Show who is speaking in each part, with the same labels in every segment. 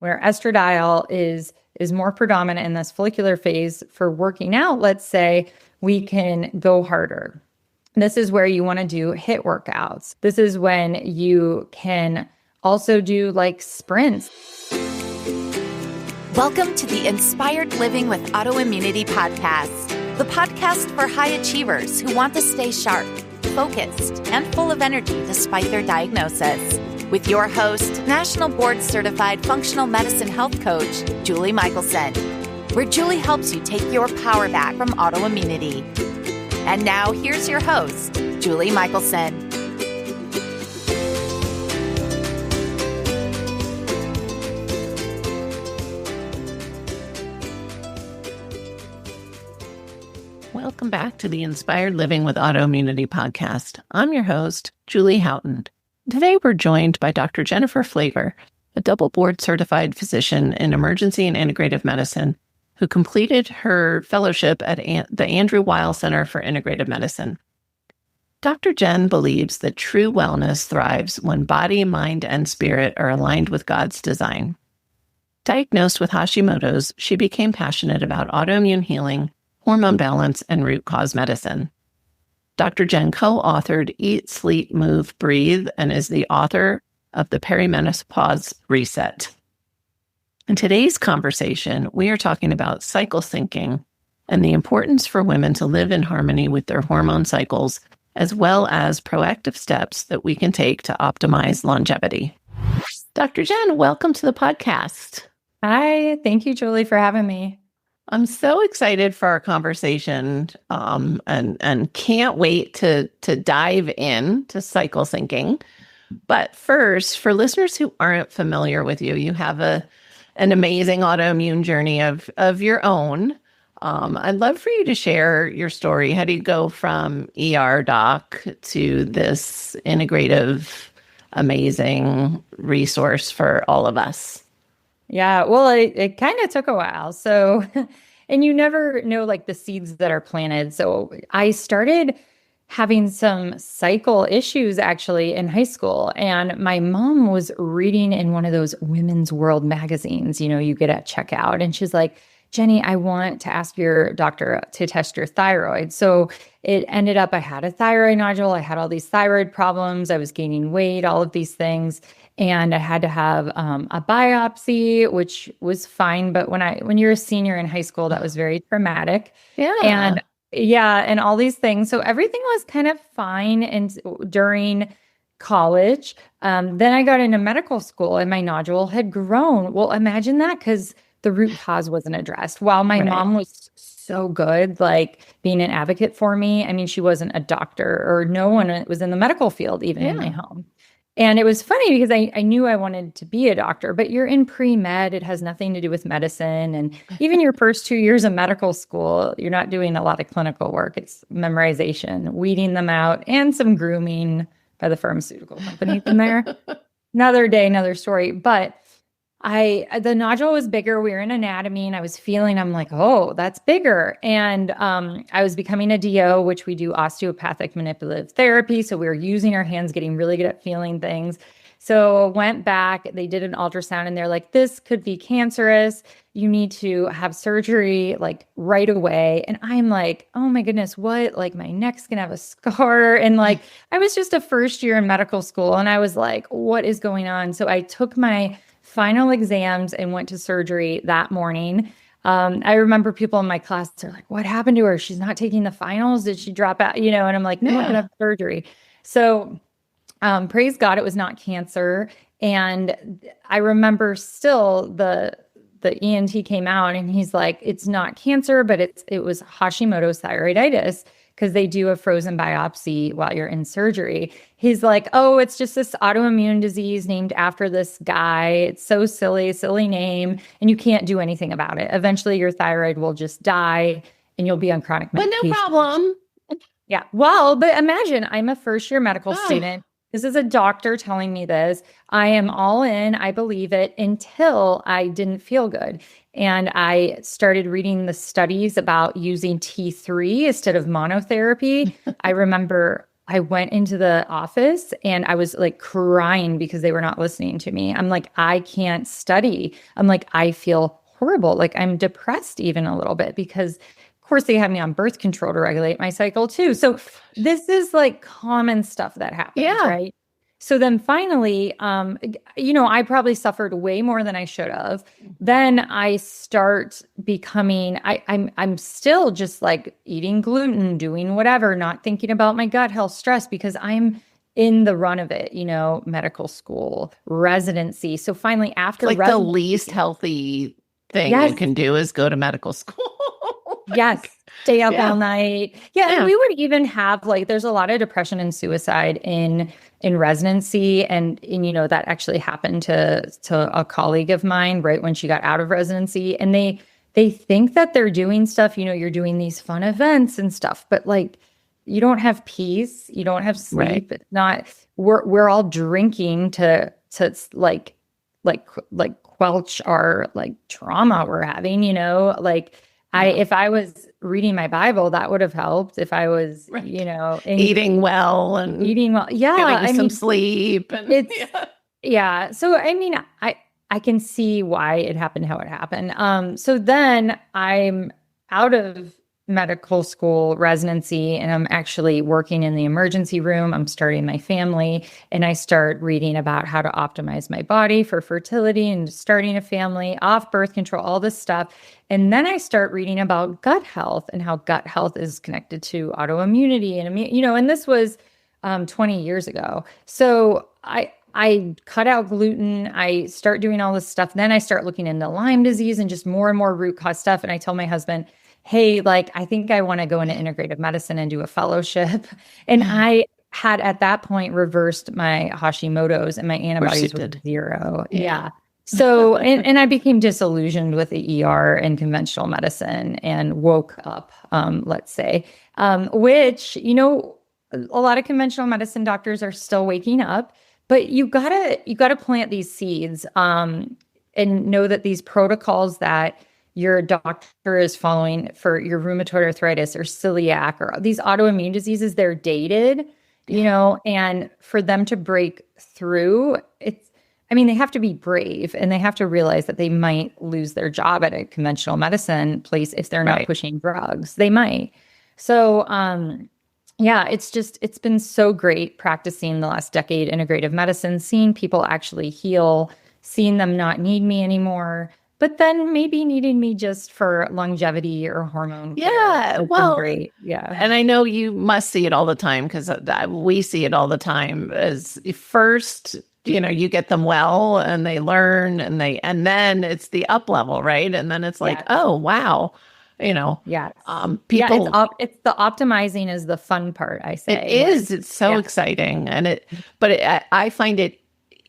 Speaker 1: where estradiol is more predominant in this follicular phase for working out, let's say, we can go harder. This is where you want to do HIIT workouts. This is when you can also do like sprints.
Speaker 2: Welcome to the Inspired Living with Autoimmunity podcast, the podcast for high achievers who want to stay sharp, focused, and full of energy despite their diagnosis. With your host, National Board Certified Functional Medicine Health Coach, Julie Michelson, where Julie helps you take your power back from autoimmunity. And now here's your host, Julie Michelson.
Speaker 3: Welcome back to the Inspired Living with Autoimmunity podcast. I'm your host, Julie Houghton. Today we're joined by Dr. Jennifer Pfleghaar, a double board certified physician in emergency and integrative medicine, who completed her fellowship at the Andrew Weil Center for Integrative Medicine. Dr. Jen believes that true wellness thrives when body, mind, and spirit are aligned with God's design. Diagnosed with Hashimoto's, she became passionate about autoimmune healing, hormone balance, and root cause medicine. Dr. Jen co-authored Eat, Sleep, Move, Breathe, and is the author of the Perimenopause Reset. In today's conversation, we are talking about cycle syncing and the importance for women to live in harmony with their hormone cycles, as well as proactive steps that we can take to optimize longevity. Dr. Jen, welcome to the podcast.
Speaker 1: Hi, thank you, Julie, for having me.
Speaker 3: I'm so excited for our conversation and can't wait to dive in to cycle syncing. But first, for listeners who aren't familiar with you, you have an amazing autoimmune journey of your own. I'd love for you to share your story. How do you go from ER doc to this integrative, amazing resource for all of us?
Speaker 1: Yeah, well, it kind of took a while. So, and you never know like the seeds that are planted. So I started having some cycle issues actually in high school. And my mom was reading in one of those Women's World magazines, you get at checkout. And she's like, Jenny, I want to ask your doctor to test your thyroid. So it ended up, I had a thyroid nodule. I had all these thyroid problems. I was gaining weight, all of these things. And I had to have a biopsy, which was fine. But when you're a senior in high school, that was very traumatic.
Speaker 3: Yeah.
Speaker 1: And all these things. So everything was kind of fine. And during college, then I got into medical school and my nodule had grown. Well, imagine that, because the root cause wasn't addressed. While my mom was so good, like being an advocate for me. I mean, she wasn't a doctor or no one was in the medical field, even in my home. And it was funny because I knew I wanted to be a doctor, but you're in pre-med. It has nothing to do with medicine. And even your first 2 years of medical school, you're not doing a lot of clinical work. It's memorization, weeding them out, and some grooming by the pharmaceutical companies in there. Another day, another story. But the nodule was bigger. We were in anatomy and I was feeling, I'm like, oh, that's bigger. And I was becoming a DO, which we do osteopathic manipulative therapy. So we were using our hands, getting really good at feeling things. So went back, they did an ultrasound and they're like, this could be cancerous. You need to have surgery like right away. And I'm like, oh my goodness, what? Like my neck's gonna have a scar. And like, I was just a first year in medical school and I was like, what is going on? So I took my final exams and went to surgery that morning. I remember people in my class, they're like, what happened to her? She's not taking the finals. Did she drop out? And I'm like, no, I'm gonna have surgery. So praise God, it was not cancer. And I remember still the ENT came out and he's like, it's not cancer, but it was Hashimoto's thyroiditis, because they do a frozen biopsy while you're in surgery. He's like, oh, it's just this autoimmune disease named after this guy. It's so silly name, and you can't do anything about it. Eventually your thyroid will just die and you'll be on chronic medication.
Speaker 3: But no problem.
Speaker 1: Yeah. Well, but imagine I'm a first year medical student. This is a doctor telling me this. I am all in. I believe it until I didn't feel good. And I started reading the studies about using T3 instead of monotherapy. I remember I went into the office and I was like crying because they were not listening to me. I'm like, I can't study. I'm like, I feel horrible. Like I'm depressed even a little bit because of course they have me on birth control to regulate my cycle too. So this is like common stuff that happens,
Speaker 3: Yeah.
Speaker 1: right? So then finally, I probably suffered way more than I should have. Then I start becoming, I'm still just like eating gluten, doing whatever, not thinking about my gut health stress because I'm in the run of it, medical school, residency. So finally
Speaker 3: It's
Speaker 1: after
Speaker 3: like the
Speaker 1: residency,
Speaker 3: least healthy thing you
Speaker 1: yes,
Speaker 3: can do is go to medical school.
Speaker 1: yes, stay up
Speaker 3: Yeah.
Speaker 1: all night. Yeah, and
Speaker 3: Yeah.
Speaker 1: we would even have like there's a lot of depression and suicide in residency and that actually happened to a colleague of mine right when she got out of residency and they think that they're doing stuff, you're doing these fun events and stuff, but like you don't have peace, you don't have
Speaker 3: Right.
Speaker 1: sleep. It's not we're all drinking to like quelch our like trauma we're having, like
Speaker 3: Yeah.
Speaker 1: if I was reading my Bible, that would have helped. If I was,
Speaker 3: Right.
Speaker 1: in,
Speaker 3: Eating well and
Speaker 1: eating well. Yeah.
Speaker 3: getting
Speaker 1: I
Speaker 3: some
Speaker 1: mean,
Speaker 3: sleep and
Speaker 1: it's,
Speaker 3: yeah.
Speaker 1: yeah. So, I mean, I can see why it happened, how it happened. So then I'm out of medical school residency and I'm actually working in the emergency room. I'm starting my family and I start reading about how to optimize my body for fertility and starting a family, off birth control, all this stuff. And then I start reading about gut health and how gut health is connected to autoimmunity and this was 20 years ago. So I cut out gluten. I start doing all this stuff. Then I start looking into Lyme disease and just more and more root cause stuff. And I tell my husband, hey, like, I think I want to go into integrative medicine and do a fellowship. And I had at that point reversed my Hashimoto's and my
Speaker 3: Of course you
Speaker 1: antibodies were
Speaker 3: did.
Speaker 1: 0.
Speaker 3: Yeah.
Speaker 1: Yeah. So, and I became disillusioned with the ER and conventional medicine and woke up, let's say, which, a lot of conventional medicine doctors are still waking up, but you gotta plant these seeds, and know that these protocols that your doctor is following for your rheumatoid arthritis or celiac or these autoimmune diseases, they're dated, and for them to break through, they have to be brave and they have to realize that they might lose their job at a conventional medicine place if they're not
Speaker 3: Right.
Speaker 1: pushing drugs. They might. So, yeah, it's been so great practicing the last decade integrative medicine, seeing people actually heal, seeing them not need me anymore, but then maybe needing me just for longevity or hormone care.
Speaker 3: Yeah.
Speaker 1: It's been
Speaker 3: Well,
Speaker 1: great. Yeah.
Speaker 3: and I know you must see it all the time because we see it all the time as first, you get them well and they learn and then it's the up level, right? And then it's like,
Speaker 1: Yes.
Speaker 3: oh, wow.
Speaker 1: Yes.
Speaker 3: People,
Speaker 1: It's the optimizing is the fun part, I say.
Speaker 3: it is, it's so
Speaker 1: Yeah.
Speaker 3: exciting. I find it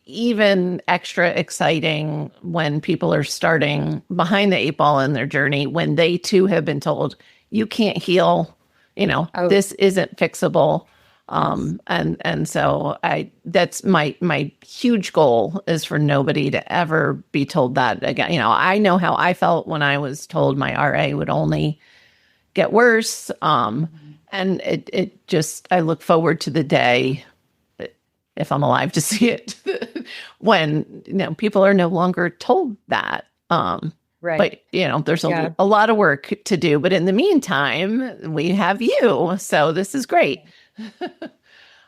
Speaker 3: even extra exciting when people are starting behind the 8 ball in their journey, when they too have been told, you can't heal,
Speaker 1: Oh.
Speaker 3: this isn't fixable. And so that's my huge goal is for nobody to ever be told that again. I know how I felt when I was told my RA would only get worse. And it just, I look forward to the day, if I'm alive to see it, when, people are no longer told that.
Speaker 1: Right.
Speaker 3: But, there's
Speaker 1: Yeah.
Speaker 3: a lot of work to do. But in the meantime, we have you. So this is great.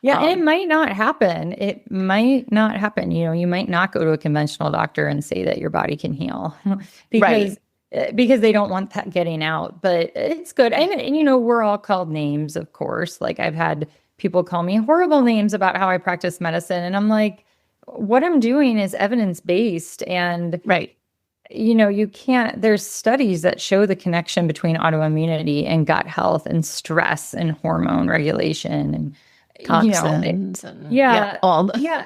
Speaker 1: Yeah, and it might not happen. It might not happen. You might not go to a conventional doctor and say that your body can heal because because they don't want that getting out. But it's good. And we're all called names, of course. Like I've had people call me horrible names about how I practice medicine. And I'm like, what I'm doing is evidence-based. And
Speaker 3: Right.
Speaker 1: you can't, there's studies that show the connection between autoimmunity and gut health and stress and hormone regulation and
Speaker 3: Toxins
Speaker 1: yeah.
Speaker 3: all the
Speaker 1: Yeah.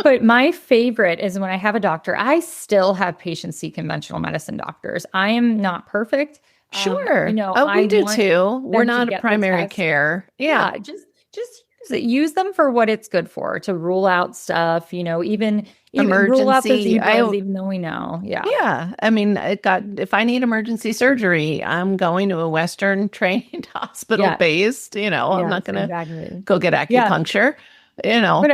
Speaker 1: But my favorite is when I have a doctor, I still have patients see conventional medicine doctors. I am not perfect.
Speaker 3: Sure.
Speaker 1: I
Speaker 3: we do
Speaker 1: want
Speaker 3: too. We're
Speaker 1: them to
Speaker 3: not
Speaker 1: get
Speaker 3: a
Speaker 1: the
Speaker 3: primary
Speaker 1: test.
Speaker 3: care. Yeah.
Speaker 1: Just use use them for what it's good for, to rule out stuff, even rule out the
Speaker 3: Emergency.
Speaker 1: zebras, even though we know. Yeah.
Speaker 3: Yeah. I mean, if I need emergency surgery, I'm going to a Western trained hospital
Speaker 1: Yeah.
Speaker 3: based, I'm
Speaker 1: Yes,
Speaker 3: not going to
Speaker 1: exactly.
Speaker 3: go get
Speaker 1: Yeah.
Speaker 3: acupuncture,
Speaker 1: But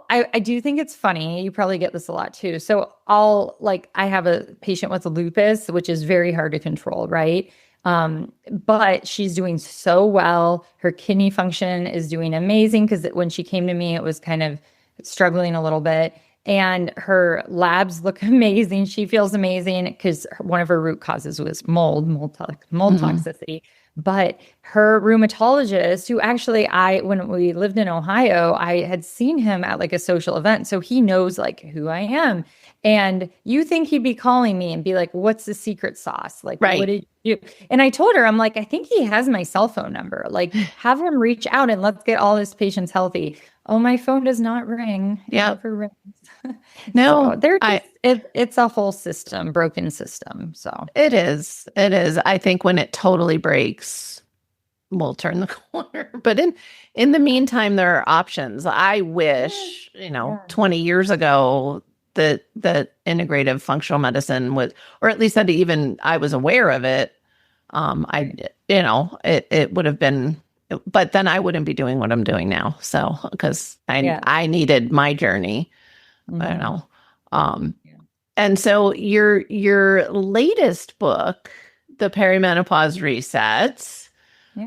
Speaker 1: I do think it's funny. You probably get this a lot too. So I have a patient with lupus, which is very hard to control, right? But she's doing so well. Her kidney function is doing amazing because when she came to me, it was kind of struggling a little bit. And her labs look amazing. She feels amazing because one of her root causes was mold toxicity. But her rheumatologist, who actually when we lived in Ohio, I had seen him at like a social event. So he knows like who I am. And you think he'd be calling me and be like, what's the secret sauce? Like,
Speaker 3: Right.
Speaker 1: what did you do? And I told her, I'm like, I think he has my cell phone number. Like, have him reach out and let's get all his patients healthy. Oh, my phone does not ring.
Speaker 3: Yeah.
Speaker 1: It never rings.
Speaker 3: No,
Speaker 1: So it's a whole system, broken system. So
Speaker 3: it is. It is. I think when it totally breaks, we'll turn the corner. But in the meantime, there are options. I wish, 20 years ago that integrative functional medicine was, or at least that even I was aware of it. It would have been, but then I wouldn't be doing what I'm doing now. So, because I needed my journey. I don't know. And so your latest book, The Perimenopause Resets,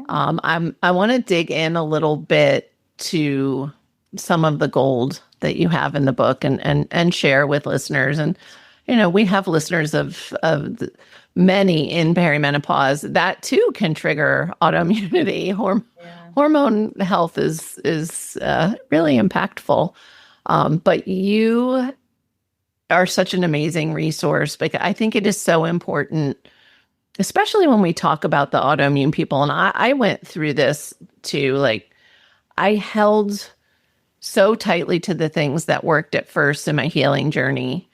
Speaker 3: I want to dig in a little bit to some of the gold that you have in the book and share with listeners. And, we have listeners of many in perimenopause that too can trigger autoimmunity. Hormone health is really impactful. But you are such an amazing resource because I think it is so important, especially when we talk about the autoimmune people. And I went through this too. Like, I held so tightly to the things that worked at first in my healing journey.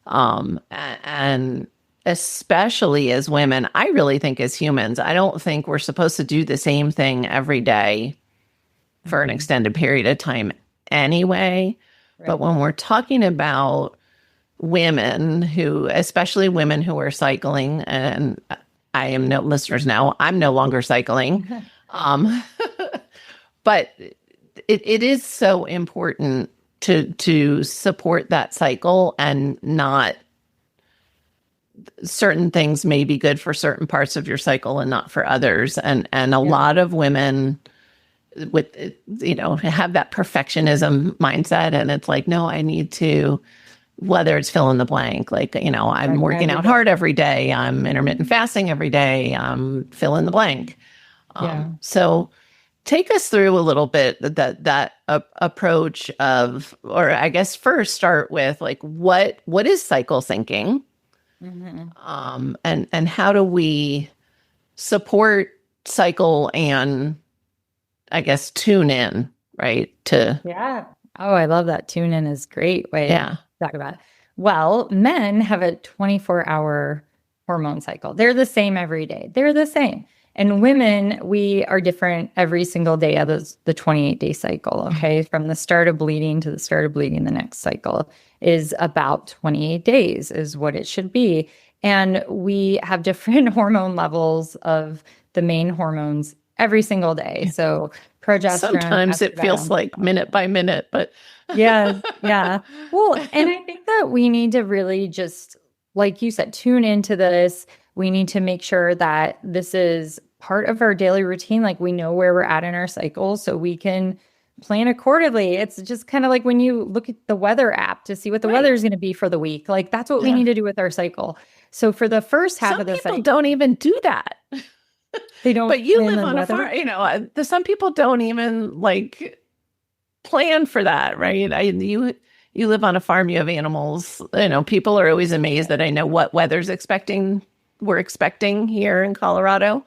Speaker 3: And especially as women, I really think as humans, I don't think we're supposed to do the same thing every day for an extended period of time anyway. Right. But when we're talking about women especially women who are cycling, and I am no listeners now, I'm no longer cycling. But it is so important to support that cycle, and not certain things may be good for certain parts of your cycle and not for others. And a lot of women with, have that perfectionism mindset. And it's like, no, I need to, whether it's fill in the blank, like, I'm working out hard every day. I'm intermittent fasting every day. Fill in the blank. So take us through a little bit that approach of, or I guess first start with like, what is cycle syncing? And how do we support cycle and I guess tune in, right?
Speaker 1: Oh, I love that. Tune in is a great way to talk about it. Well, men have a 24-hour hormone cycle. They're the same every day. They're the same. And women, we are different every single day of the 28-day cycle, okay? From the start of bleeding to the start of bleeding, the next cycle is about 28 days is what it should be. And we have different hormone levels of the main hormones every single day. So progesterone.
Speaker 3: Sometimes it feels like minute by minute, but
Speaker 1: yeah. Well, and I think that we need to really just, like you said, tune into this. We need to make sure that this is part of our daily routine. Like, we know where we're at in our cycle so we can plan accordingly. It's just kind of like when you look at the weather app to see what the weather is going to be for the week. Like, that's what we need to do with our cycle. So for the first half of the cycle,
Speaker 3: people don't even do that.
Speaker 1: They don't.
Speaker 3: But you live on a farm, some people don't even like plan for that, right? You live on a farm, you have animals, people are always amazed that I know what weather's we're expecting here in Colorado.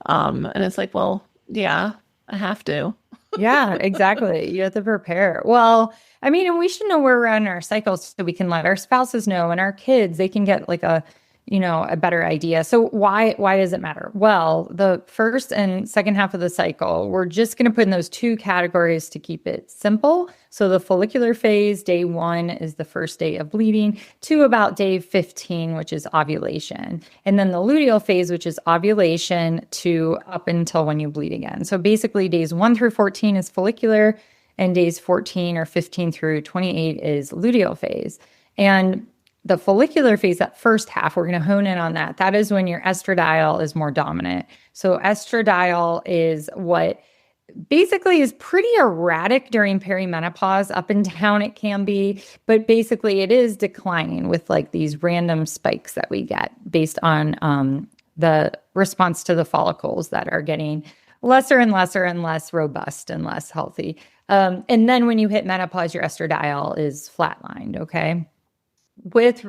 Speaker 3: And it's like, well, yeah, I have to.
Speaker 1: Yeah, exactly. You have to prepare. Well, and we should know where we're at in our cycles so we can let our spouses know, and our kids, they can get like a a better idea. So why does it matter? Well, the first and second half of the cycle, we're just going to put in those two categories to keep it simple. So the follicular phase, day 1 is the first day of bleeding to about day 15, which is ovulation. And then the luteal phase, which is ovulation to up until when you bleed again. So basically days 1 through 14 is follicular, and days 14 or 15 through 28 is luteal phase. And the follicular phase, that first half, we're going to hone in on that. That is when your estradiol is more dominant. So estradiol is what basically is pretty erratic during perimenopause. Up and down it can be, but basically it is declining with like these random spikes that we get based on the response to the follicles that are getting lesser and lesser and less robust and less healthy. And then when you hit menopause, your estradiol is flatlined, okay? With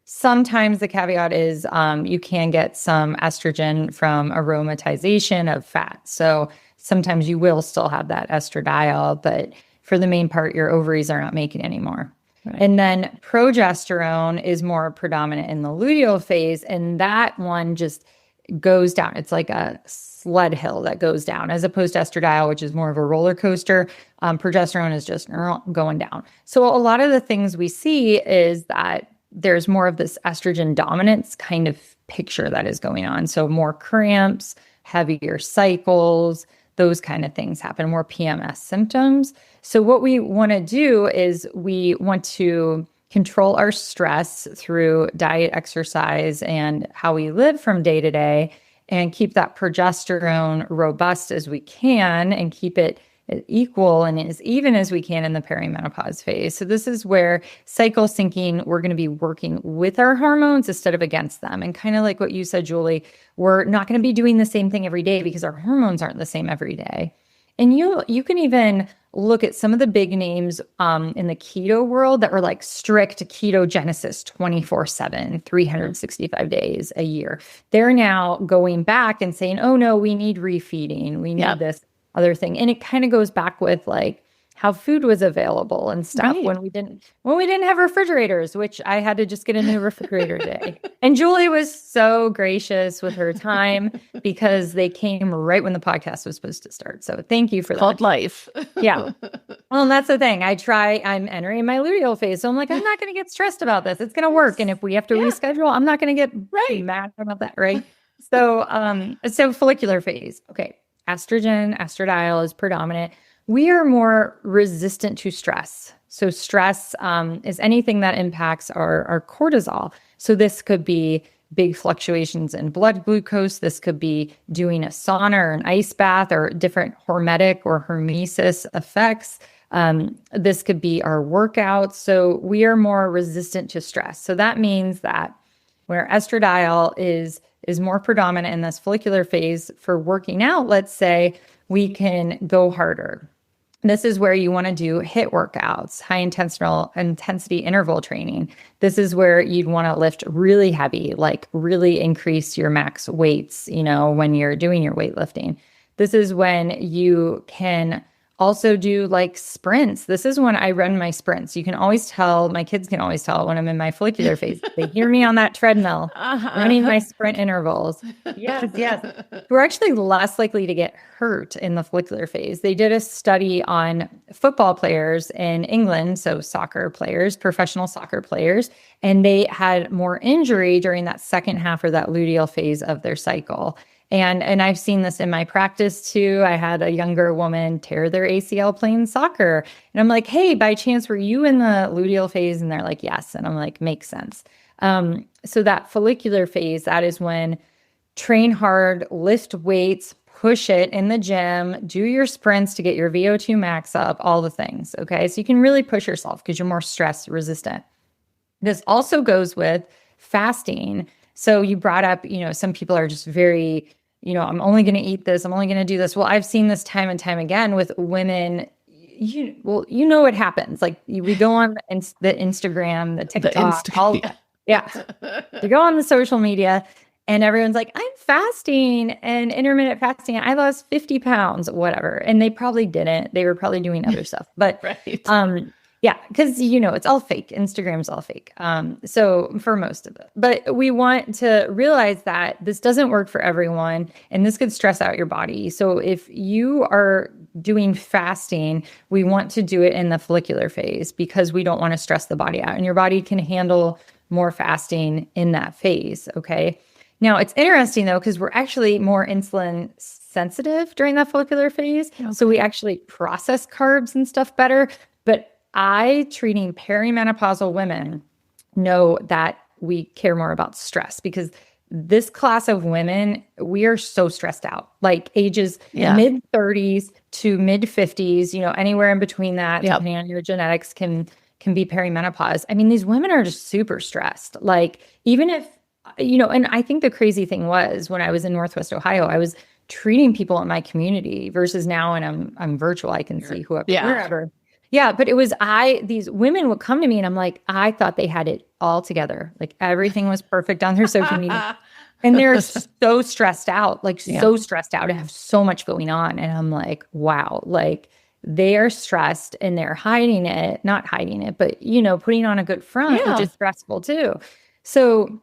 Speaker 1: sometimes the caveat is you can get some estrogen from aromatization of fat. So sometimes you will still have that estradiol, but for the main part, your ovaries are not making anymore. Right. And then progesterone is more predominant in the luteal phase, and that one just goes down. It's like a sled hill that goes down, as opposed to estradiol, which is more of a roller coaster. Progesterone is just going down. So a lot of the things we see is that there's more of this estrogen dominance kind of picture that is going on. So more cramps, heavier cycles, those kind of things happen, more PMS symptoms. So what we want to do is we want to control our stress through diet, exercise, and how we live from day to day, and keep that progesterone robust as we can and keep it equal and as even as we can in the perimenopause phase. So this is where cycle syncing, we're going to be working with our hormones instead of against them. And kind of like what you said, Julie, we're not going to be doing the same thing every day because our hormones aren't the same every day. And you can even look at some of the big names in the keto world that were like strict ketogenesis 24/7, 365 days a year. They're now going back and saying, oh no, we need refeeding. We need this other thing. And it kind of goes back with like how food was available and stuff when we didn't have refrigerators, which I had to just get a new refrigerator today. And Julie was so gracious with her time because they came right when the podcast was supposed to start. So thank you for that.
Speaker 3: Called life.
Speaker 1: Yeah. Well, and that's the thing. I'm entering my luteal phase. So I'm like, I'm not going to get stressed about this. It's going to work. And if we have to reschedule, I'm not going to get mad about that. Right. So follicular phase. Okay. Estradiol is predominant. We are more resistant to stress. So stress is anything that impacts our cortisol. So this could be big fluctuations in blood glucose. This could be doing a sauna or an ice bath or different hormetic or hormesis effects. This could be our workouts. So we are more resistant to stress. So that means that where estradiol is more predominant in this follicular phase for working out, let's say we can go harder. This is where you want to do HIIT workouts, high intensity interval training. This is where you'd want to lift really heavy, like really increase your max weights, when you're doing your weightlifting. This is when you can also do like sprints. This is when I run my sprints. You can always tell, my kids can always tell when I'm in my follicular phase. They hear me on that treadmill running my sprint intervals. Yes. We're actually less likely to get hurt in the follicular phase. They did a study on football players in England, so soccer players, professional soccer players, and they had more injury during that second half or that luteal phase of their cycle. And I've seen this in my practice too. I had a younger woman tear their ACL playing soccer. And I'm like, hey, by chance, were you in the luteal phase? And they're like, yes. And I'm like, makes sense. So that follicular phase, that is when train hard, lift weights, push it in the gym, do your sprints to get your VO2 max up, all the things. Okay. So you can really push yourself because you're more stress resistant. This also goes with fasting. So you brought up, some people are just very, I'm only going to eat this. I'm only going to do this. Well, I've seen this time and time again with women. You know what happens. Like we go on the Instagram, the TikTok, you go on the social media and everyone's like, I'm fasting and intermittent fasting. I lost 50 pounds, whatever. And they probably didn't. They were probably doing other stuff. But,
Speaker 3: right.
Speaker 1: Yeah, because it's all fake. Instagram's all fake. So for most of it. But we want to realize that this doesn't work for everyone and this could stress out your body. So if you are doing fasting, we want to do it in the follicular phase because we don't want to stress the body out. And your body can handle more fasting in that phase. Okay. Now it's interesting though, because we're actually more insulin sensitive during that follicular phase. Okay. So we actually process carbs and stuff better. But I, treating perimenopausal women, know that we care more about stress because this class of women, we are so stressed out, like ages mid 30s to mid 50s, anywhere in between that, depending on your genetics can be perimenopause. I mean, these women are just super stressed. Like even if, and I think the crazy thing was when I was in Northwest Ohio, I was treating people in my community versus now when I'm virtual, I can see whoever, wherever. Yeah, but it was these women would come to me and I'm like, I thought they had it all together. Like everything was perfect on their social media. And they're so stressed out, so stressed out and have so much going on. And I'm like, wow, like they are stressed and they're hiding it, not hiding it, but putting on a good front, which is stressful too. So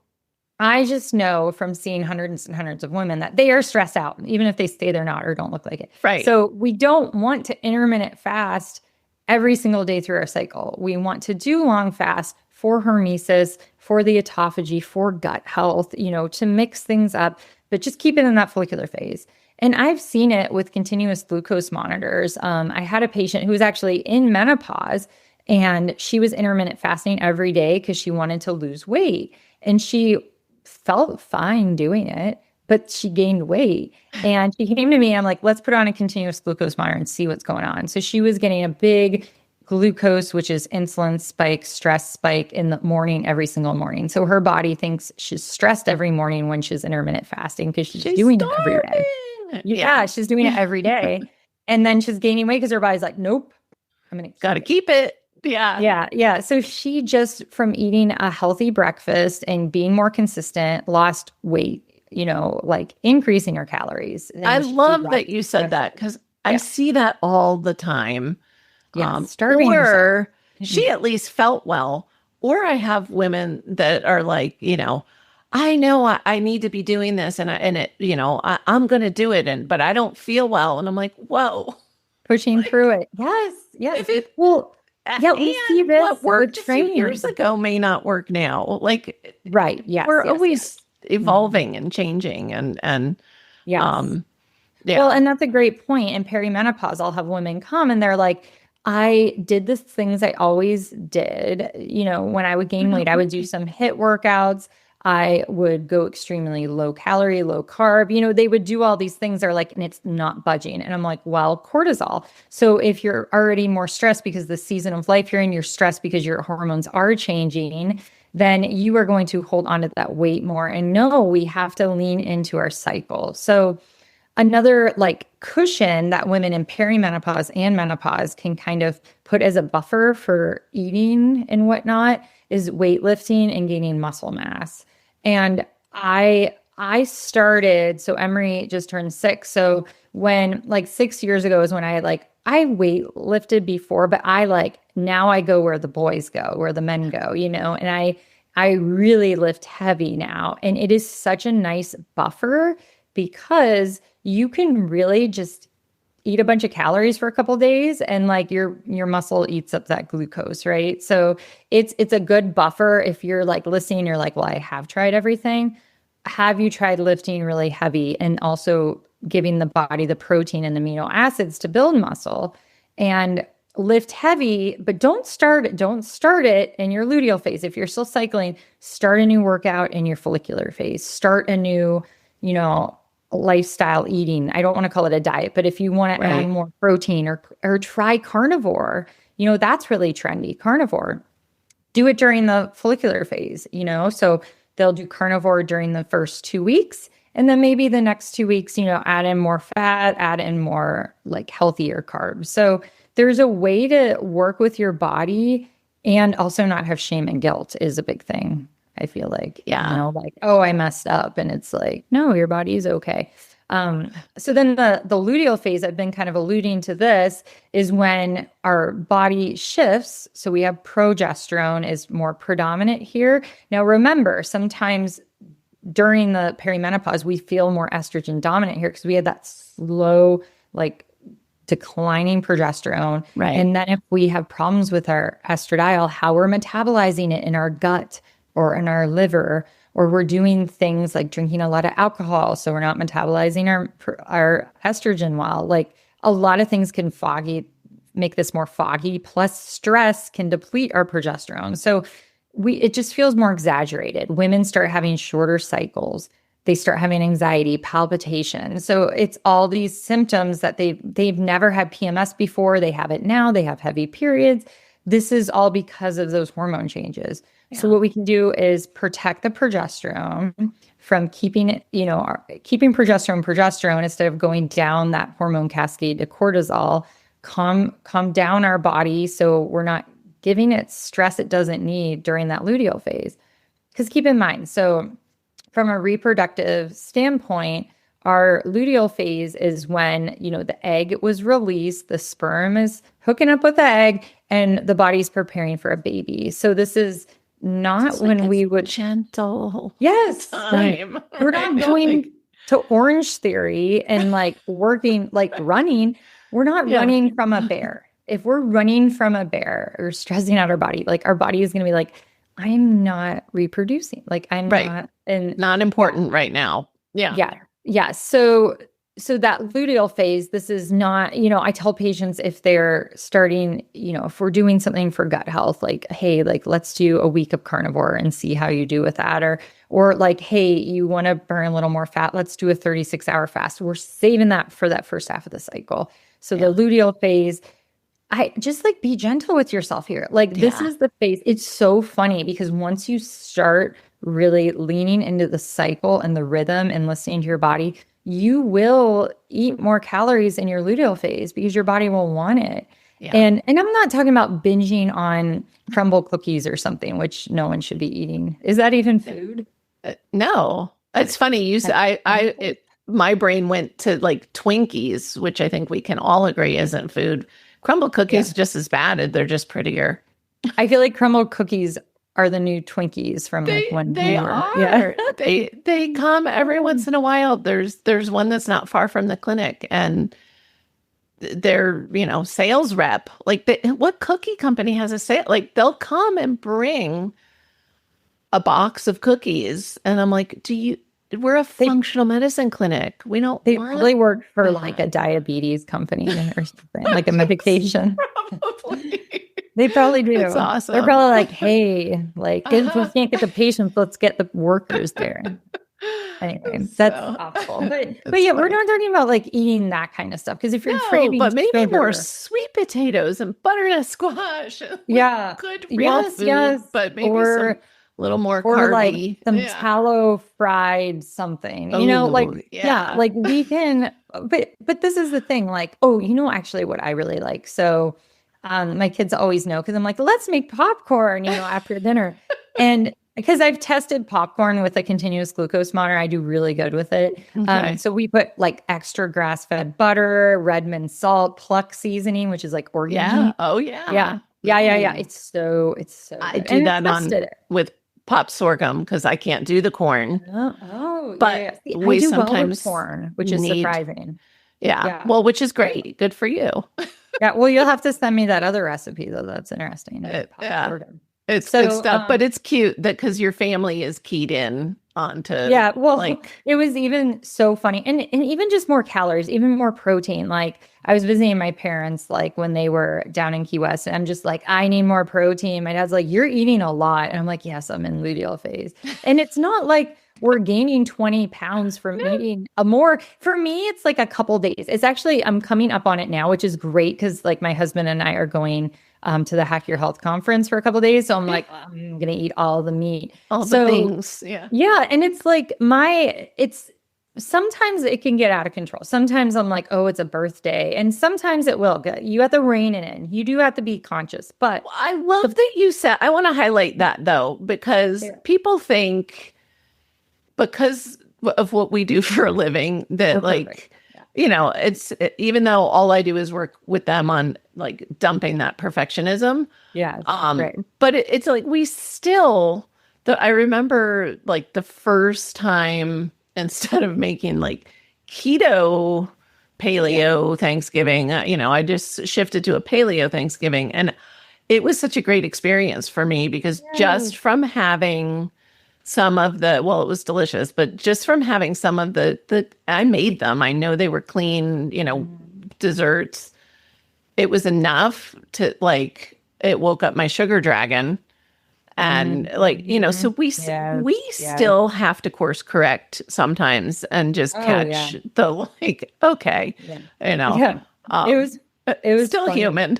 Speaker 1: I just know from seeing hundreds and hundreds of women that they are stressed out, even if they say they're not or don't look like it.
Speaker 3: Right.
Speaker 1: So we don't want to intermittent fast every single day through our cycle. We want to do long fast for hormesis, for the autophagy, for gut health, to mix things up, but just keep it in that follicular phase. And I've seen it with continuous glucose monitors. I had a patient who was actually in menopause and she was intermittent fasting every day because she wanted to lose weight. And she felt fine doing it, but she gained weight. And she came to me and I'm like, let's put on a continuous glucose monitor and see what's going on. So she was getting a big glucose, which is insulin spike, stress spike in the morning, every single morning. So her body thinks she's stressed every morning when she's intermittent fasting because she's doing it every day. Yeah, she's doing it every day. And then she's gaining weight because her body's like, nope, I'm going to
Speaker 3: gotta keep it.
Speaker 1: Yeah. So she just, from eating a healthy breakfast and being more consistent, lost weight, like increasing her calories.
Speaker 3: I love that you said that because I see that all the time.
Speaker 1: Starving herself.
Speaker 3: She at least felt well. Or I have women that are like, I know I need to be doing this and I'm going to do it. But I don't feel well. And I'm like, whoa.
Speaker 1: Pushing through it. Yes. We see this.
Speaker 3: What worked a few years ago may not work now. Like,
Speaker 1: right. Yes.
Speaker 3: We're always evolving and changing and
Speaker 1: Well, and that's a great point. In perimenopause, I'll have women come and they're like, I did the things I always did. When I would gain weight, I would do some HIIT workouts. I would go extremely low calorie, low carb. They would do all these things. They're like, and it's not budging. And I'm like, well, cortisol. So if you're already more stressed because the season of life you're in, you're stressed because your hormones are changing, then you are going to hold on to that weight more. And no, we have to lean into our cycle. So another cushion that women in perimenopause and menopause can kind of put as a buffer for eating and whatnot is weightlifting and gaining muscle mass. And I started, so Emery just turned 6. So when 6 years ago is when I weightlifted before, but now I go where the boys go, where the men go, and I really lift heavy now. And it is such a nice buffer because you can really just eat a bunch of calories for a couple of days and your muscle eats up that glucose, right? So it's a good buffer if you're listening, you're like, well, I have tried everything. Have you tried lifting really heavy and also giving the body the protein and amino acids to build muscle? And lift heavy, but don't start it in your luteal phase. If you're still cycling, start a new workout in your follicular phase. Start a new, lifestyle eating. I don't want to call it a diet, but if you want to add more protein or try carnivore, that's really trendy. Carnivore. Do it during the follicular phase, so they'll do carnivore during the first 2 weeks. And then maybe the next 2 weeks, add in more fat, add in more healthier carbs. So there's a way to work with your body and also not have shame and guilt is a big thing. I feel oh, I messed up. And it's no, your body is okay. So then the luteal phase, I've been kind of alluding to this, is when our body shifts. So we have progesterone is more predominant here. Now, remember, sometimes during the perimenopause, we feel more estrogen dominant here because we had that slow, like declining progesterone.
Speaker 3: Right.
Speaker 1: And then if we have problems with our estradiol, how we're metabolizing it in our gut or in our liver, or we're doing things like drinking a lot of alcohol, so we're not metabolizing our estrogen well. Like a lot of things can make this more foggy. Plus, stress can deplete our progesterone. So it just feels more exaggerated. Women start having shorter cycles. They start having anxiety, palpitation. So it's all these symptoms that they've never had PMS before. They have it now. They have heavy periods. This is all because of those hormone changes. Yeah. So what we can do is protect the progesterone from keeping it, keeping progesterone instead of going down that hormone cascade to cortisol, calm down our body so we're not giving it stress it doesn't need during that luteal phase. Because keep in mind, so from a reproductive standpoint, our luteal phase is when, the egg was released, the sperm is hooking up with the egg, and the body's preparing for a baby. So this is not when we would
Speaker 3: gentle.
Speaker 1: Yes.
Speaker 3: Time.
Speaker 1: We're not going to Orange Theory and working, running. We're not running from a bear. If we're running from a bear or stressing out our body, our body is going to be like, I'm not reproducing. I'm not. And
Speaker 3: not important right now. Yeah.
Speaker 1: Yeah. Yeah. So that luteal phase, this is not, I tell patients if they're starting, if we're doing something for gut health, hey, let's do a week of carnivore and see how you do with that. Or hey, you want to burn a little more fat. Let's do a 36-hour fast. We're saving that for that first half of the cycle. So the luteal phase, I just be gentle with yourself here. This is the phase. It's so funny because once you start really leaning into the cycle and the rhythm and listening to your body, you will eat more calories in your luteal phase because your body will want it. Yeah. And I'm not talking about binging on crumble cookies or something, which no one should be eating. Is that even food?
Speaker 3: No. It's funny. You said my brain went to Twinkies, which I think we can all agree isn't food. Crumble cookies just as bad. They're just prettier.
Speaker 1: I feel like crumble cookies are the new Twinkies from when
Speaker 3: they are. Yeah. they come every once in a while. There's one that's not far from the clinic, and their sales rep, what cookie company has a sale? They'll come and bring a box of cookies, and I'm like, we're a functional medicine clinic. We don't.
Speaker 1: They probably work for a diabetes company or something, a medication.
Speaker 3: Probably.
Speaker 1: They probably do.
Speaker 3: That's awesome.
Speaker 1: They're probably hey, if we can't get the patients, let's get the workers there. Anyway, that's awful. But yeah, we're not talking about eating that kind of stuff because if you're craving,
Speaker 3: but maybe more sweet potatoes and butternut squash. Good real food, but maybe some little more carby.
Speaker 1: Some tallow fried something. We can. But this is the thing. Actually, what I really like. So. My kids always know because I'm let's make popcorn, after dinner. And because I've tested popcorn with a continuous glucose monitor, I do really good with it. Okay. So we put extra grass-fed butter, Redmond salt, pluck seasoning, which is organic.
Speaker 3: Yeah. Oh yeah.
Speaker 1: Yeah. It's so
Speaker 3: I do that with pop sorghum because I can't do the corn. But
Speaker 1: See,
Speaker 3: we
Speaker 1: I do
Speaker 3: sometimes
Speaker 1: well with corn, which is surprising.
Speaker 3: Yeah. Well, which is great. Good for you.
Speaker 1: Yeah. Well, you'll have to send me that other recipe though. That's interesting.
Speaker 3: It's good stuff, but it's cute that because your family is keyed in onto.
Speaker 1: Yeah. Well, it was even so funny, and even just more calories, even more protein. I was visiting my parents when they were down in Key West, and I'm just I need more protein. My dad's you're eating a lot, and I'm yes, I'm in luteal phase, and it's not we're gaining 20 pounds from eating more. For me, it's a couple days. It's actually, I'm coming up on it now, which is great because my husband and I are going to the Hack Your Health conference for a couple days. So I'm I'm going to eat all the meat.
Speaker 3: All the things. Yeah.
Speaker 1: Yeah. And it's sometimes it can get out of control. Sometimes I'm oh, it's a birthday. And sometimes it will. You have to rein it in. You do have to be conscious. But
Speaker 3: I love that you said, I want to highlight that though, because people think, because of what we do for a living that
Speaker 1: Oh, perfect. Yeah.
Speaker 3: even though all I do is work with them on like dumping that perfectionism.
Speaker 1: Yes. Right.
Speaker 3: But it's like we still, I remember like the first time instead of making like keto paleo Thanksgiving, I just shifted to a paleo Thanksgiving, and it was such a great experience for me because just from having some of it was delicious, but just from having some of I made them, I know they were clean, desserts. It was enough to like, it woke up my sugar dragon. And so we still have to course correct sometimes and just catch the like, okay, it was still
Speaker 1: funny.
Speaker 3: human.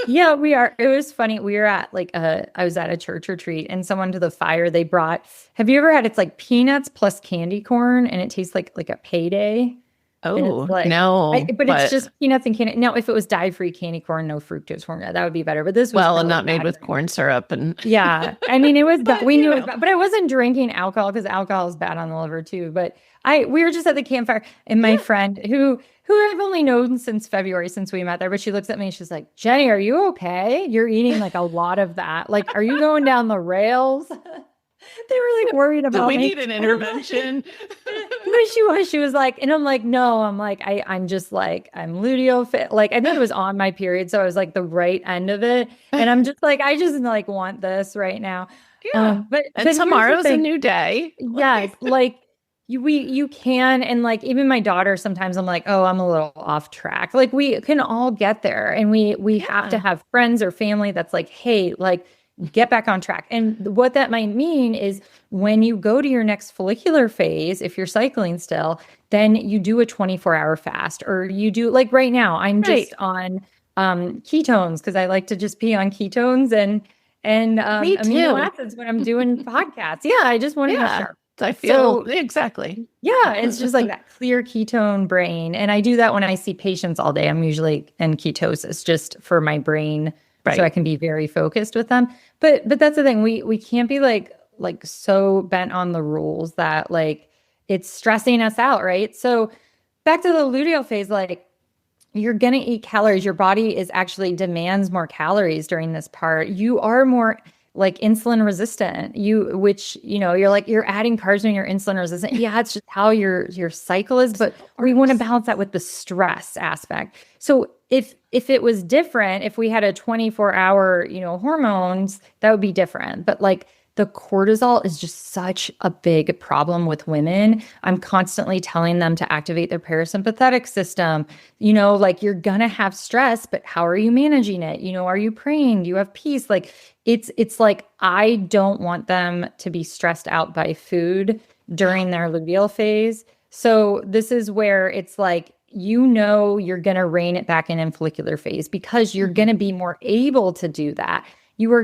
Speaker 1: Yeah, we are. It was funny. We were at I was at a church retreat, and someone to the fire, they brought, have you ever had, it's like peanuts plus candy corn, and it tastes like a payday.
Speaker 3: Oh,
Speaker 1: like,
Speaker 3: no.
Speaker 1: But it's just peanuts and candy. Now, if it was dye-free candy corn, no fructose corn, that would be better. But this was
Speaker 3: and not made with corn syrup and
Speaker 1: yeah. I mean, it was we knew it was bad, but I wasn't drinking alcohol because alcohol is bad on the liver too. But we were just at the campfire, and my friend who I've only known since February, since we met there, but she looks at me and she's like, "Jenny, are you okay? You're eating like a lot of that. Like, are you going down the rails?" They were like worried about
Speaker 3: we
Speaker 1: me.
Speaker 3: need an intervention.
Speaker 1: But she was like, and I'm like, no, I'm like, I'm just like, I'm luteal fit. Like, I think it was on my period. So I was like the right end of it. And I'm just like, I just like want this right now.
Speaker 3: Yeah. But tomorrow's a new day.
Speaker 1: Yes. Like you can. And like, even my daughter, sometimes I'm like, oh, I'm a little off track. Like we can all get there. And we have to have friends or family that's like, hey, like, get back on track. And what that might mean is when you go to your next follicular phase, if you're cycling still, then you do a 24-hour fast, or you do like right now, I'm just on ketones because I like to just be on ketones and amino acids when I'm doing podcasts. Yeah, I just want to have sharp.
Speaker 3: I feel exactly.
Speaker 1: Yeah, it's just like that clear ketone brain. And I do that when I see patients all day. I'm usually in ketosis just for my brain. Right. So I can be very focused with them. But that's the thing. We can't be like so bent on the rules that like it's stressing us out, right? So back to the luteal phase, like you're going to eat calories. Your body is actually demands more calories during this part. You are more like insulin resistant, which you're adding carbs when you're insulin resistant. Yeah, it's just how your cycle is, but we want to balance that with the stress aspect. So if it was different, if we had a 24-hour, hormones, that would be different. But like the cortisol is just such a big problem with women. I'm constantly telling them to activate their parasympathetic system. Like you're gonna have stress, but how are you managing it? Are you praying? Do you have peace? Like it's like I don't want them to be stressed out by food during their luteal phase. So this is where it's like, you're going to rein it back in follicular phase because you're going to be more able to do that. Your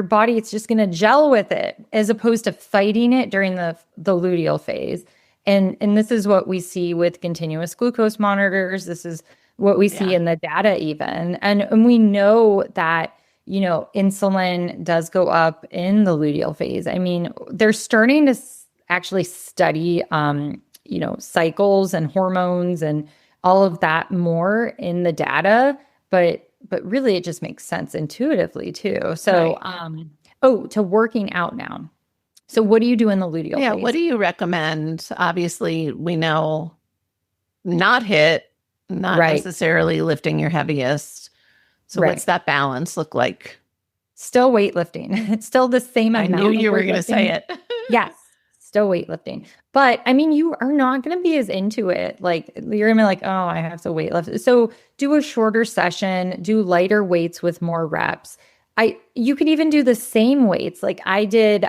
Speaker 1: body, it's just going to gel with it as opposed to fighting it during the luteal phase. And this is what we see with continuous glucose monitors. This is what we see in the data even. And we know that, insulin does go up in the luteal phase. I mean, they're starting to actually study, cycles and hormones and all of that more in the data, but really it just makes sense intuitively too. So, to working out now. So what do you do in the luteal phase?
Speaker 3: What do you recommend? Obviously, we know not HIIT, not necessarily lifting your heaviest. So what's that balance look like?
Speaker 1: Still weightlifting. It's still the same amount.
Speaker 3: I knew you were going to say it.
Speaker 1: Yes. Still weightlifting. But I mean, you are not going to be as into it. Like you're going to be like, oh, I have to weightlift. So do a shorter session, do lighter weights with more reps. You could even do the same weights. Like I did,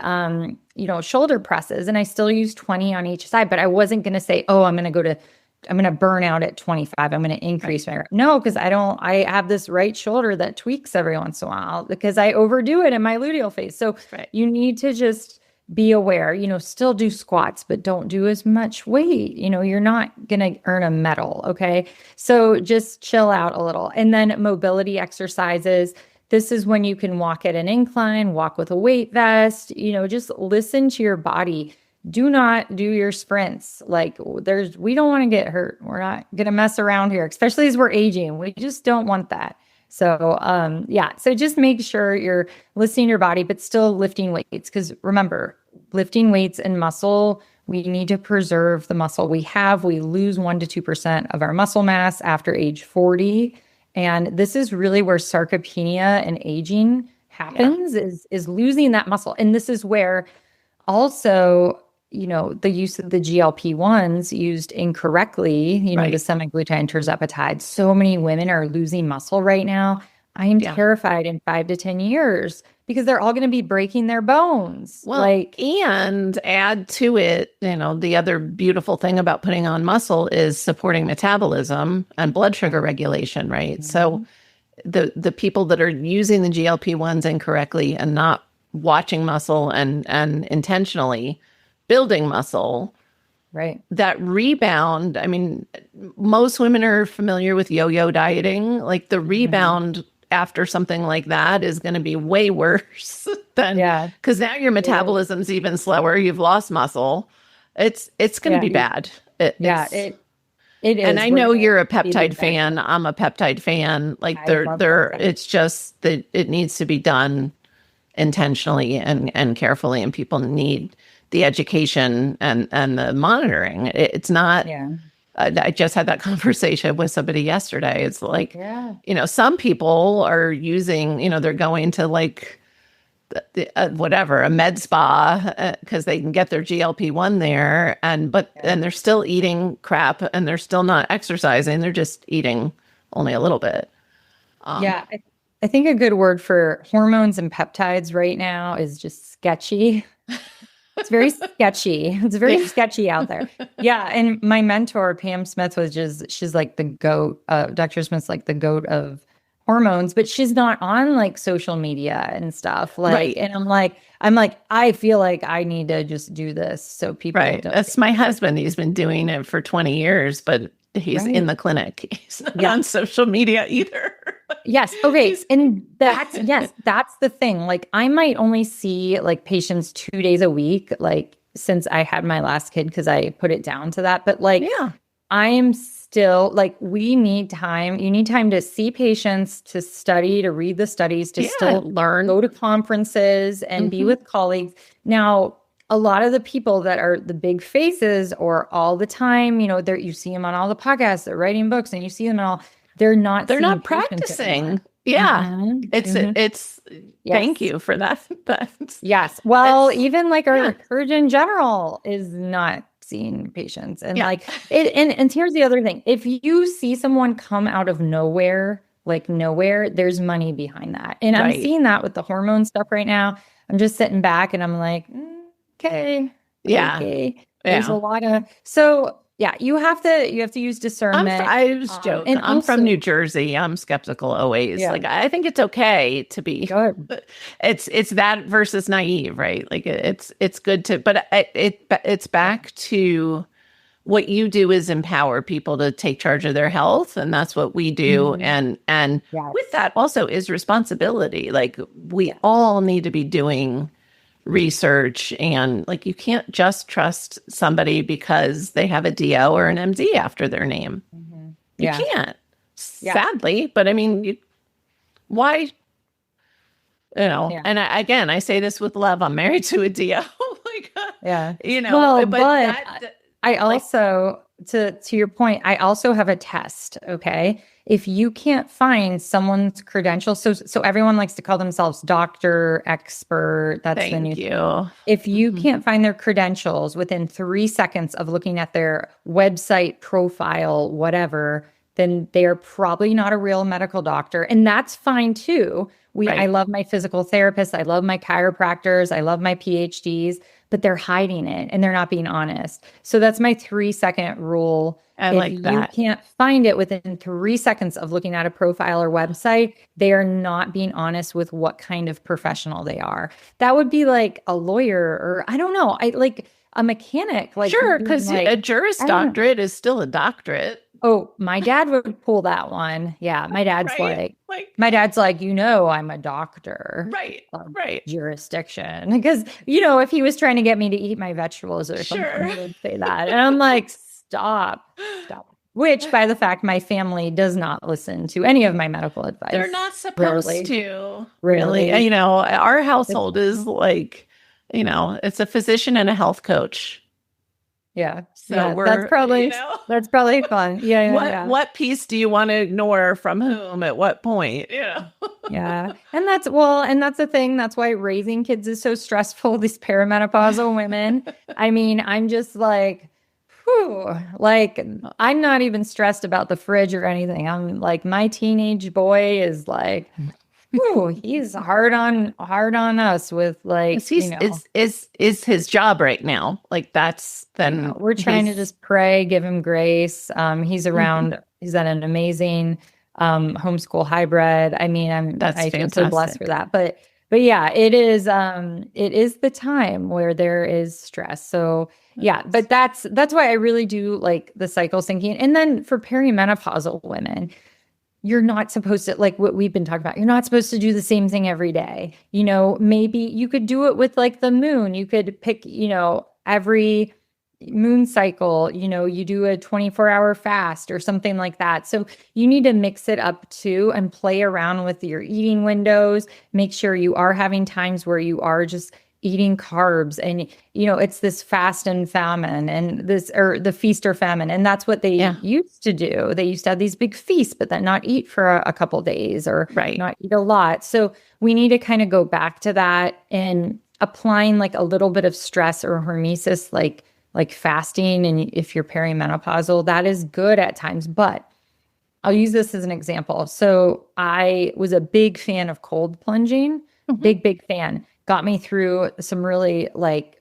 Speaker 1: shoulder presses and I still use 20 on each side, but I wasn't going to say, oh, I'm going to burn out at 25. I'm going to increase my, no, because I have this right shoulder that tweaks every once in a while because I overdo it in my luteal phase. So you need to just be aware, still do squats, but don't do as much weight. You're not going to earn a medal. Okay. So just chill out a little. And then mobility exercises. This is when you can walk at an incline, walk with a weight vest, just listen to your body. do not do your sprints. Like we don't want to get hurt. We're not going to mess around here, especially as we're aging. We just don't want that. So, yeah. So just make sure you're listening to your body, but still lifting weights. Because remember, lifting weights and muscle, we need to preserve the muscle we have. We lose 1 to 2% of our muscle mass after age 40. And this is really where sarcopenia and aging happens, is losing that muscle. And this is where also, the use of the GLP-1s used incorrectly, the semaglutide, tirzepatide. So many women are losing muscle right now. I am terrified in 5 to 10 years because they're all going to be breaking their bones.
Speaker 3: Well, and add to it, the other beautiful thing about putting on muscle is supporting metabolism and blood sugar regulation, right? Mm-hmm. So the people that are using the GLP-1s incorrectly and not watching muscle and intentionally building muscle,
Speaker 1: right?
Speaker 3: That rebound, I mean, most women are familiar with yo-yo dieting. Like the rebound after something like that is going to be way worse than, because now your metabolism's even slower. You've lost muscle. It's going to be bad. It is. And I know you're a peptide fan. I'm a peptide fan. Like it's just that it needs to be done intentionally and carefully, and people need the education and the monitoring. It's not, I just had that conversation with somebody yesterday. It's like, some people are using, they're going to like whatever, a med spa because they can get their GLP-1 there. And they're still eating crap and they're still not exercising. They're just eating only a little bit.
Speaker 1: I think a good word for hormones and peptides right now is just sketchy. It's very sketchy. It's very sketchy out there. Yeah. And my mentor, Pam Smith, she's like the GOAT. Dr. Smith's like the GOAT of hormones, but she's not on like social media and stuff. Like, and I'm like, I feel like I need to just do this. So people,
Speaker 3: that's my husband. He's been doing it for 20 years, but he's in the clinic. He's not on social media either.
Speaker 1: Yes. Okay. And that's the thing. Like I might only see like patients 2 days a week, like since I had my last kid, because I put it down to that. But like, I am still like, we need time. You need time to see patients, to study, to read the studies, to still learn, go to conferences and be with colleagues. Now, a lot of the people that are the big faces or all the time, you see them on all the podcasts, they're writing books and you see them all, they're not
Speaker 3: practicing. Yeah. It's thank you for that.
Speaker 1: Yes. Well, even like our Surgeon General is not seeing patients. And like it, and here's the other thing. If you see someone come out of nowhere, there's money behind that. And I'm seeing that with the hormone stuff right now. I'm just sitting back and I'm like, okay. There's a lot of, you have to use discernment.
Speaker 3: I was joking. I'm from New Jersey. I'm skeptical always. Like I think it's okay to be good. It's that versus naive, right? Like it's good to, but it's back to what you do is empower people to take charge of their health, and that's what we do. And with that also is responsibility. Like we all need to be doing research, and like you can't just trust somebody because they have a DO or an MD after their name. You can't, sadly. But I mean, why? And I say this with love. I'm married to a DO.
Speaker 1: Well, but I also, to your point, I also have a test. Okay. If you can't find someone's credentials, so everyone likes to call themselves doctor, expert. That's the new thing. If you can't find their credentials within 3 seconds of looking at their website, profile, whatever, then they are probably not a real medical doctor. And that's fine too. I love my physical therapists. I love my chiropractors. I love my PhDs, but they're hiding it and they're not being honest. So that's my 3-second rule. If you can't find it within 3 seconds of looking at a profile or website, they are not being honest with what kind of professional they are. That would be like a lawyer, or I don't know, a mechanic. Like
Speaker 3: sure, because a Juris Doctorate is still a doctorate.
Speaker 1: Oh, my dad would pull that one. Yeah,
Speaker 3: Right? Like,
Speaker 1: my dad's like, I'm a doctor
Speaker 3: right,
Speaker 1: of
Speaker 3: right.
Speaker 1: jurisdiction. Because, if he was trying to get me to eat my vegetables or something,
Speaker 3: Sure.
Speaker 1: he would say that. And I'm like, stop. Which, by the fact, my family does not listen to any of my medical
Speaker 3: They're
Speaker 1: advice.
Speaker 3: not supposed
Speaker 1: Rarely,
Speaker 3: to, really.
Speaker 1: rarely.
Speaker 3: Our
Speaker 1: It's,
Speaker 3: household is like, it's a physician and a health coach.
Speaker 1: yeah,
Speaker 3: So
Speaker 1: yeah, that's probably fun.
Speaker 3: what piece do you want to ignore from whom at what point?
Speaker 1: Yeah. And that's the thing. That's why raising kids is so stressful. These perimenopausal women. I mean, I'm just like, whew, like I'm not even stressed about the fridge or anything. I'm like, my teenage boy is like, whew, he's hard on us with like,
Speaker 3: Is his job right now. Like that's then
Speaker 1: we're trying to just pray, give him grace. He's
Speaker 3: Mhm.
Speaker 1: around, he's at an amazing homeschool hybrid. I mean,
Speaker 3: That's
Speaker 1: I feel so blessed for
Speaker 3: fantastic.
Speaker 1: that. But yeah, it is the time where there is stress. So yeah, but that's why I really do like the cycle syncing. And then for perimenopausal women, you're not supposed to, like what we've been talking about, you're not supposed to do the same thing every day. Maybe you could do it with like the moon. You could pick, every moon cycle, you do a 24-hour fast or something like that. So you need to mix it up too and play around with your eating windows. Make sure you are having times where you are just eating carbs, and it's this fast and famine and this, or the feast or famine, and that's what they used to do. They used to have these big feasts but then not eat for a couple days, or
Speaker 3: Right.
Speaker 1: not eat a lot. So we need to kind of go back to that and applying like a little bit of stress or hormesis, like fasting. And if you're perimenopausal, that is good at times. But I'll use this as an example. So I was a big fan of cold plunging,
Speaker 3: Mhm.
Speaker 1: big fan. Got me through some really like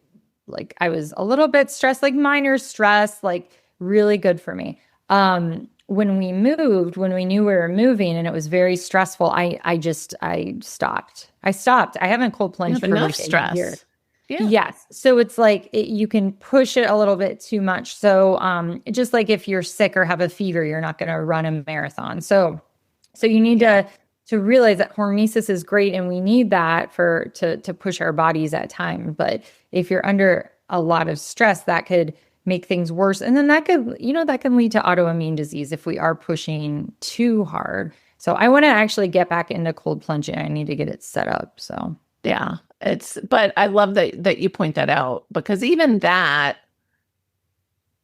Speaker 1: I was a little bit stressed, like minor stress, like really good for me. When we moved, when we knew we were moving and it was very stressful, I stopped. I haven't cold
Speaker 3: You
Speaker 1: plunged
Speaker 3: have
Speaker 1: for
Speaker 3: enough
Speaker 1: like a year.
Speaker 3: stress. Yeah.
Speaker 1: Yes. So it's like you can push it a little bit too much. So just like if you're sick or have a fever, you're not going to run a marathon. So you need to realize that hormesis is great, and we need that to push our bodies at time. But if you're under a lot of stress, that could make things worse. And then that can lead to autoimmune disease if we are pushing too hard. So I want to actually get back into cold plunging. I need to get it set up. So
Speaker 3: Yeah. But I love that you point that out, because even that,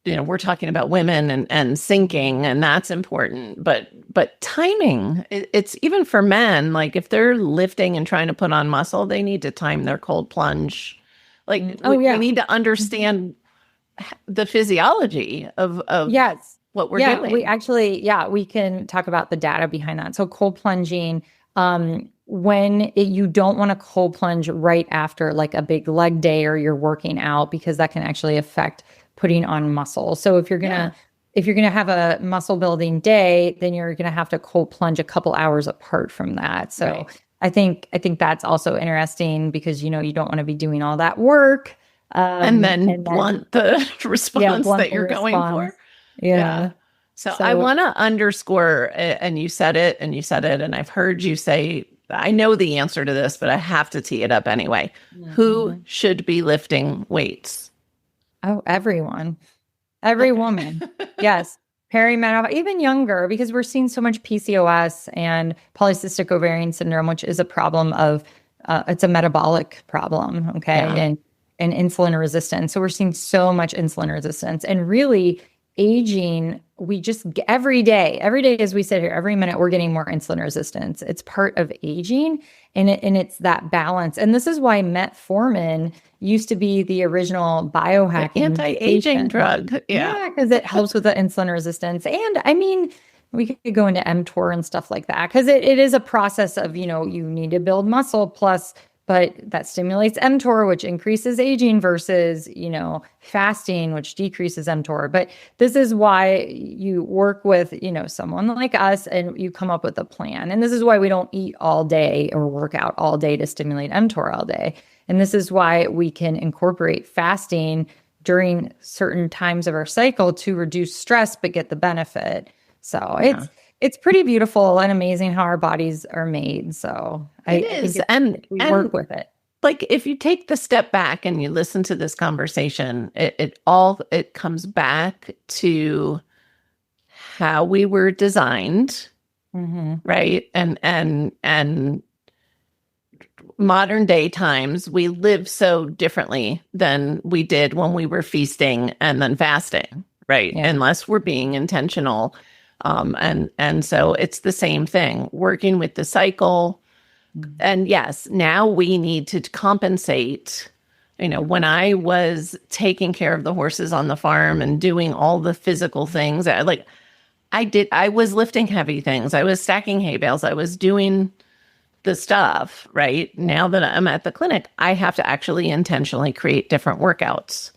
Speaker 3: we're talking about women and syncing, and that's important. But timing, it's even for men. Like if they're lifting and trying to put on muscle, they need to time their cold plunge. Like we need to understand the physiology of
Speaker 1: yes,
Speaker 3: what we're doing.
Speaker 1: we can talk about the data behind that. So cold plunging, when you don't want to cold plunge right after like a big leg day or you're working out, because that can actually affect putting on muscle. So if you're gonna have a muscle building day, then you're gonna have to cold plunge a couple hours apart from that. So
Speaker 3: Right.
Speaker 1: I think that's also interesting, because you don't want to be doing all that work,
Speaker 3: and then blunt the response
Speaker 1: blunt
Speaker 3: that
Speaker 1: the
Speaker 3: you're going
Speaker 1: response.
Speaker 3: for.
Speaker 1: Yeah.
Speaker 3: So I want to underscore, and you said it, and I've heard you say, I know the answer to this, but I have to tee it up anyway. Who should be lifting weights?
Speaker 1: Oh, everyone. Every woman. Yes. Perimenopause, even younger, because we're seeing so much PCOS and polycystic ovarian syndrome, which is a problem of, it's a metabolic problem. Okay.
Speaker 3: Yeah.
Speaker 1: And insulin resistance. So we're seeing so much insulin resistance, and really aging. We just every day, as we sit here, every minute, we're getting more insulin resistance. It's part of aging, and it's that balance. And this is why metformin used to be the original biohacking
Speaker 3: Anti-aging drug.
Speaker 1: Yeah, because it helps with the insulin resistance. And I mean, we could go into mTOR and stuff like that, because it is a process of, you need to build muscle plus, but that stimulates mTOR, which increases aging, versus, fasting, which decreases mTOR. But this is why you work with, someone like us, and you come up with a plan. And this is why we don't eat all day or work out all day to stimulate mTOR all day. And this is why we can incorporate fasting during certain times of our cycle to reduce stress, but get the benefit. So it's pretty beautiful and amazing how our bodies are made. So I think we work with it.
Speaker 3: Like if you take the step back and you listen to this conversation, it comes back to how we were designed, right? And modern day times, we live so differently than we did when we were feasting and then fasting, right? Yeah. Unless we're being intentional. And so it's the same thing, working with the cycle. And yes, now we need to compensate. You know, when I was taking care of the horses on the farm and doing all the physical things, I was lifting heavy things. I was stacking hay bales. I was doing the stuff, right? Now that I'm at the clinic, I have to actually intentionally create different workouts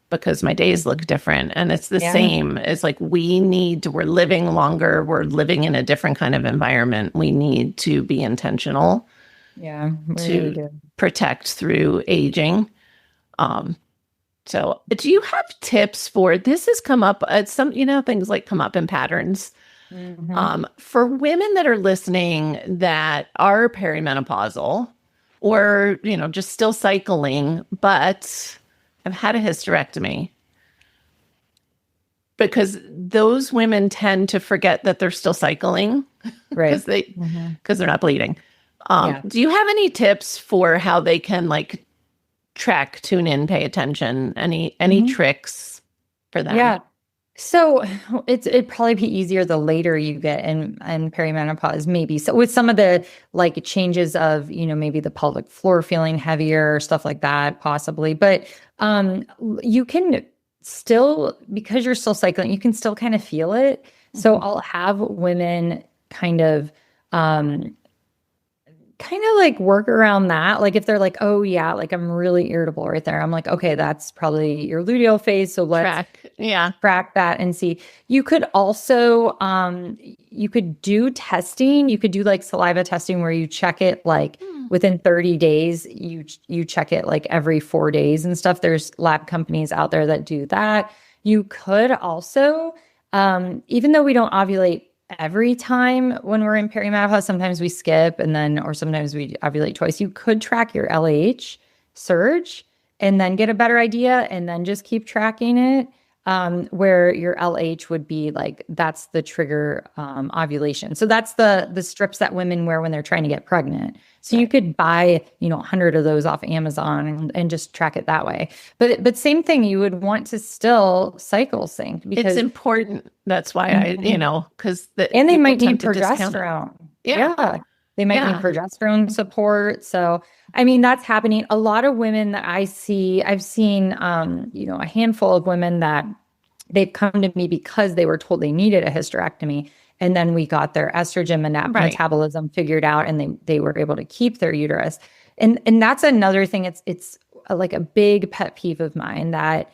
Speaker 3: because my days look different. And it's the same. It's like we're living longer. We're living in a different kind of environment. We need to be intentional to protect through aging. So do you have tips for, this has come up, things like come up in patterns. For women that are listening that are perimenopausal or, just still cycling, but have had a hysterectomy, because those women tend to forget that they're still cycling, right? Because they're not bleeding. Do you have any tips for how they can track, tune in, pay attention? Any tricks for them?
Speaker 1: Yeah. So it'd probably be easier the later you get in perimenopause, maybe. So with some of the changes of, maybe the pelvic floor feeling heavier, stuff like that, possibly. But you can still, because you're still cycling, you can still kind of feel it. So I'll have women kind of work around that. Like if they're like, oh yeah, I'm really irritable right there. I'm like, okay, that's probably your luteal phase. So let's track that and see. You could also, you could do testing. You could do saliva testing where you check it within 30 days, you check it every 4 days and stuff. There's lab companies out there that do that. You could also, even though we don't ovulate every time when we're in perimenopause, sometimes we skip or sometimes we ovulate twice. You could track your LH surge and then get a better idea and then just keep tracking it, where your LH would be that's the trigger ovulation. So that's the strips that women wear when they're trying to get pregnant. So you could buy, 100 of those off Amazon and just track it that way. But same thing, you would want to still cycle sync because
Speaker 3: it's important. That's why because
Speaker 1: they might need progesterone. Yeah. They might need progesterone support. So, that's happening. A lot of women that I've seen, a handful of women that they've come to me because they were told they needed a hysterectomy. And then we got their estrogen metabolism figured out and they were able to keep their uterus. And that's another thing. It's a big pet peeve of mine that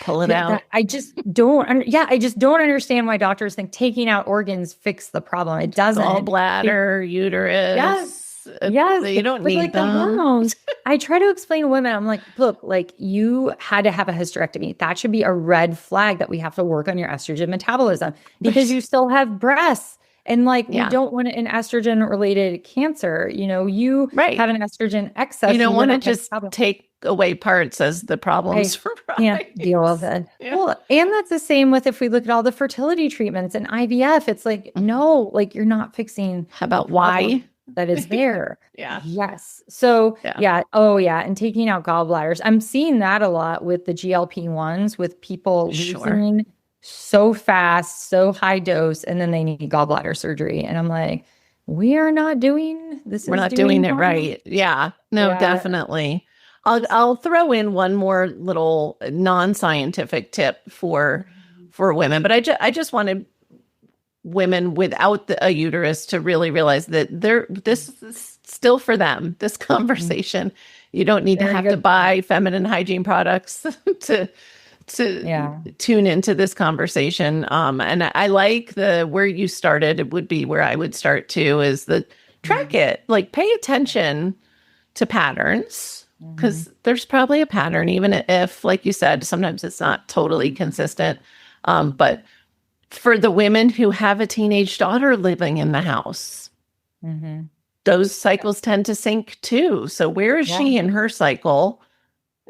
Speaker 3: pull it out.
Speaker 1: I just don't understand why doctors think taking out organs fix the problem. It doesn't.
Speaker 3: Gallbladder, uterus.
Speaker 1: Yes.
Speaker 3: You don't need them.
Speaker 1: The hormones. I try to explain to women, I'm like, look, you had to have a hysterectomy. That should be a red flag that we have to work on your estrogen metabolism because you still have breasts. And we don't want an estrogen related cancer. You have an estrogen excess.
Speaker 3: You don't want to just take away parts as the problems.
Speaker 1: Can't deal with it. Yeah. Well, and that's the same with if we look at all the fertility treatments and IVF. It's no, you're not fixing.
Speaker 3: How about why?
Speaker 1: That is there.
Speaker 3: Yeah.
Speaker 1: Yes. So and taking out gallbladders. I'm seeing that a lot with the GLP-1s with people losing so fast, so high dose, and then they need gallbladder surgery. And I'm like, we are not doing this.
Speaker 3: We're not doing it right. Yeah. No, definitely. I'll throw in one more little non-scientific tip for women, but I just wanted women without a uterus to really realize that this is still for them, this conversation. You don't need to have to buy feminine hygiene products to tune into this conversation. And I like where you started. It would be where I would start too, is the track it, pay attention to patterns, because there's probably a pattern, even if, like you said, sometimes it's not totally consistent. But for the women who have a teenage daughter living in the house,
Speaker 1: Mm-hmm.
Speaker 3: those cycles tend to sync too. So where is
Speaker 1: Yeah.
Speaker 3: she in her cycle?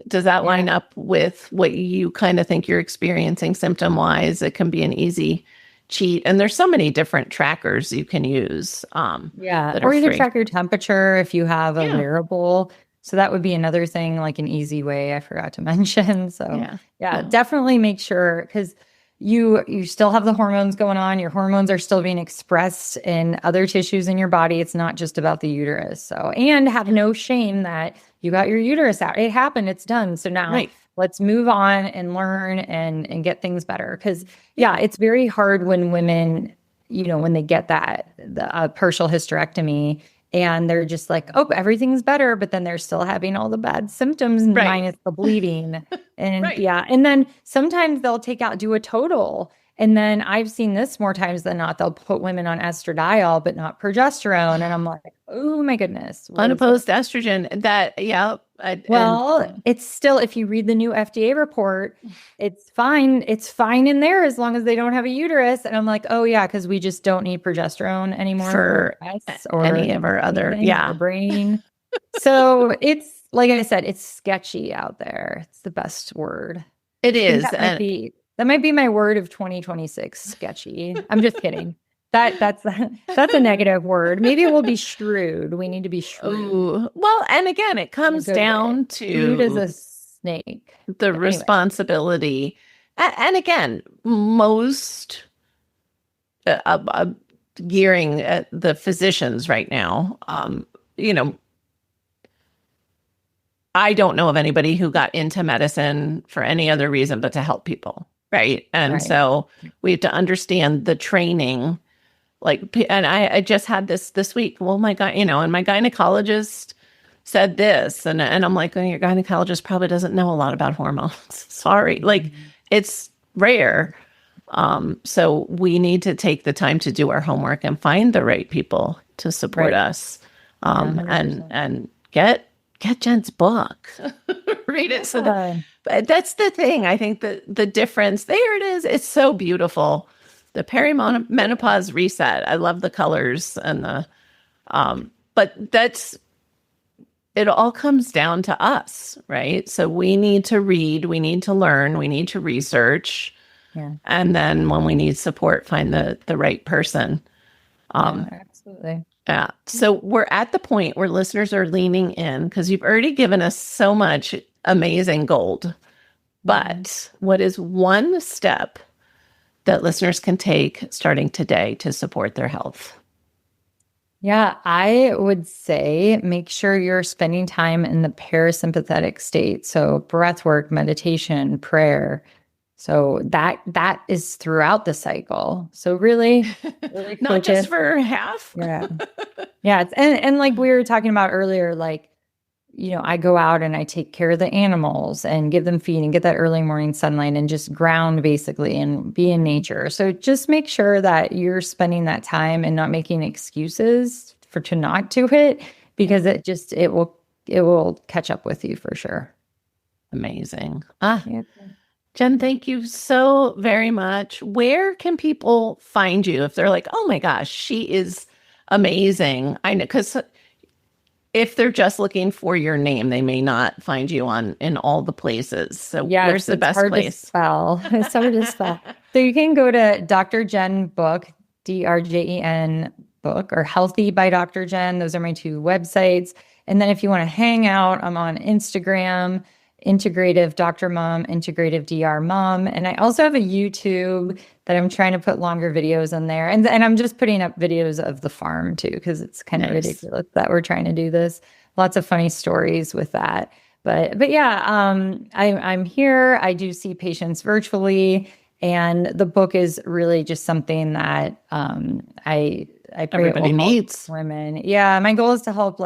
Speaker 3: Does that
Speaker 1: Yeah.
Speaker 3: line up with what you kind of think you're experiencing symptom wise? It can be an easy cheat. And there's so many different trackers you can use
Speaker 1: Yeah.
Speaker 3: that are
Speaker 1: Or you could
Speaker 3: free.
Speaker 1: track your temperature if you have a
Speaker 3: Yeah.
Speaker 1: wearable. So that would be another thing, like an easy way I forgot to mention. So
Speaker 3: Yeah.
Speaker 1: yeah, definitely make sure because you still have the hormones going on. Your hormones are still being expressed in other tissues in your body. It's not just about the uterus. So and have no shame that you got your uterus out. It happened. It's done. So now
Speaker 3: Right.
Speaker 1: let's move on and learn and get things better. Because yeah, it's very hard when women, when they get the partial hysterectomy and they're just like, oh, everything's better, but then they're still having all the bad symptoms
Speaker 3: Right.
Speaker 1: minus the bleeding. And
Speaker 3: Right.
Speaker 1: yeah, and then sometimes they'll do a total. And then I've seen this more times than not. They'll put women on estradiol, but not progesterone. And I'm like, oh my goodness.
Speaker 3: Unopposed estrogen. That, yeah.
Speaker 1: Well, it's still, if you read the new FDA report, it's fine. It's fine in there as long as they don't have a uterus. And I'm like, oh yeah, because we just don't need progesterone anymore
Speaker 3: for
Speaker 1: us or
Speaker 3: any of our other,
Speaker 1: our brain. So it's like I said, it's sketchy out there. It's the best word.
Speaker 3: It
Speaker 1: I think
Speaker 3: is.
Speaker 1: that might be my word of 2026. Sketchy. I'm just kidding. That's a negative word. Maybe we'll be shrewd. We need to be shrewd.
Speaker 3: Ooh. Well, and again, it comes down to
Speaker 1: shrewd as a snake.
Speaker 3: The
Speaker 1: But
Speaker 3: responsibility. And again, most gearing at the physicians right now, I don't know of anybody who got into medicine for any other reason but to help people. Right. And so we have to understand the training. And I just had this week. Well, and my gynecologist said this. And I'm like, well, your gynecologist probably doesn't know a lot about hormones. Sorry. It's rare. So we need to take the time to do our homework and find the right people to support us. And get Jen's book. Read it. So that's the thing. I think the difference there it is. It's so beautiful. The perimenopause reset. I love the colors and but it all comes down to us, right? So we need to read, we need to learn, we need to research.
Speaker 1: Yeah.
Speaker 3: And then when we need support, find the right person.
Speaker 1: Absolutely.
Speaker 3: Yeah. So we're at the point where listeners are leaning in because you've already given us so much amazing gold. But what is one step that listeners can take starting today to support their health?
Speaker 1: Yeah, I would say make sure you're spending time in the parasympathetic state. So breath work, meditation, prayer. So that is throughout the cycle. So really
Speaker 3: not just for half.
Speaker 1: Yeah. Yeah. And like we were talking about earlier, I go out and I take care of the animals and give them feed and get that early morning sunlight and just ground basically and be in nature. So just make sure that you're spending that time and not making excuses to not do it because it will catch up with you for sure.
Speaker 3: Amazing. Jen, thank you so very much. Where can people find you if they're like, oh my gosh, she is amazing? I know, because if they're just looking for your name, they may not find you in all the places. So where's the best place?
Speaker 1: It's hard to spell. So you can go to Dr. Jen Book, DRJEN book, or Healthy by Dr. Jen. Those are my two websites. And then if you want to hang out, I'm on Instagram, Integrative Dr. Mom, Integrative DR Mom. And I also have a YouTube that I'm trying to put longer videos on there. And I'm just putting up videos of the farm too, because it's kind of ridiculous that we're trying to do this. Lots of funny stories with that. But yeah, I'm here. I do see patients virtually. And the book is really just something that I pray
Speaker 3: everybody needs.
Speaker 1: Women. Yeah, my goal is to help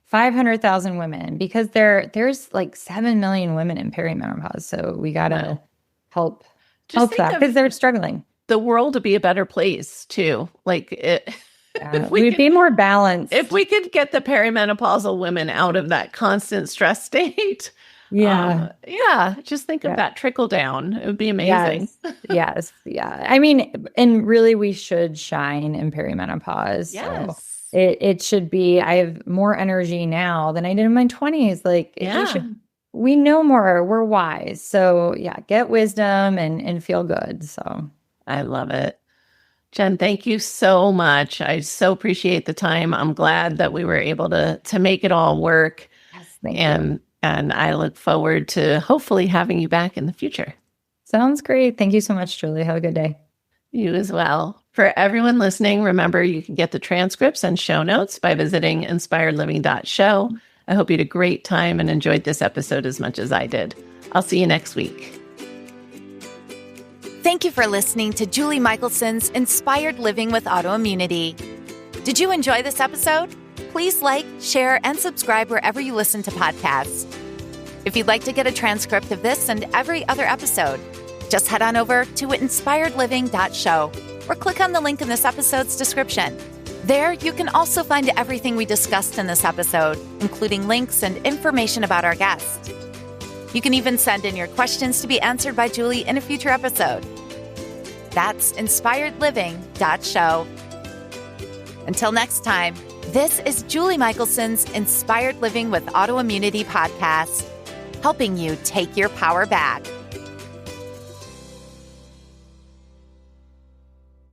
Speaker 1: 500,000 women because there's 7 million women in perimenopause. So we got to help that because they're struggling.
Speaker 3: The world to be a better place too.
Speaker 1: We'd be more balanced.
Speaker 3: If we could get the perimenopausal women out of that constant stress state. Just think of that trickle down. It would be amazing.
Speaker 1: Yes. Yeah. I mean, and really we should shine in perimenopause.
Speaker 3: Yes.
Speaker 1: So it should be, I have more energy now than I did in my 20s. Like we know more, we're wise. So get wisdom and feel good. So
Speaker 3: I love it. Jen, thank you so much. I so appreciate the time. I'm glad that we were able to make it all work.
Speaker 1: Yes, thank you.
Speaker 3: And I look forward to hopefully having you back in the future.
Speaker 1: Sounds great. Thank you so much, Julie. Have a good day.
Speaker 3: You as well. For everyone listening, remember you can get the transcripts and show notes by visiting inspiredliving.show. I hope you had a great time and enjoyed this episode as much as I did. I'll see you next week.
Speaker 2: Thank you for listening to Julie Michelson's Inspired Living with Autoimmunity. Did you enjoy this episode? Please like, share, and subscribe wherever you listen to podcasts. If you'd like to get a transcript of this and every other episode, just head on over to inspiredliving.show or click on the link in this episode's description. There, you can also find everything we discussed in this episode, including links and information about our guest. You can even send in your questions to be answered by Julie in a future episode. That's inspiredliving.show. Until next time, this is Julie Michelson's Inspired Living with Autoimmunity podcast, helping you take your power back.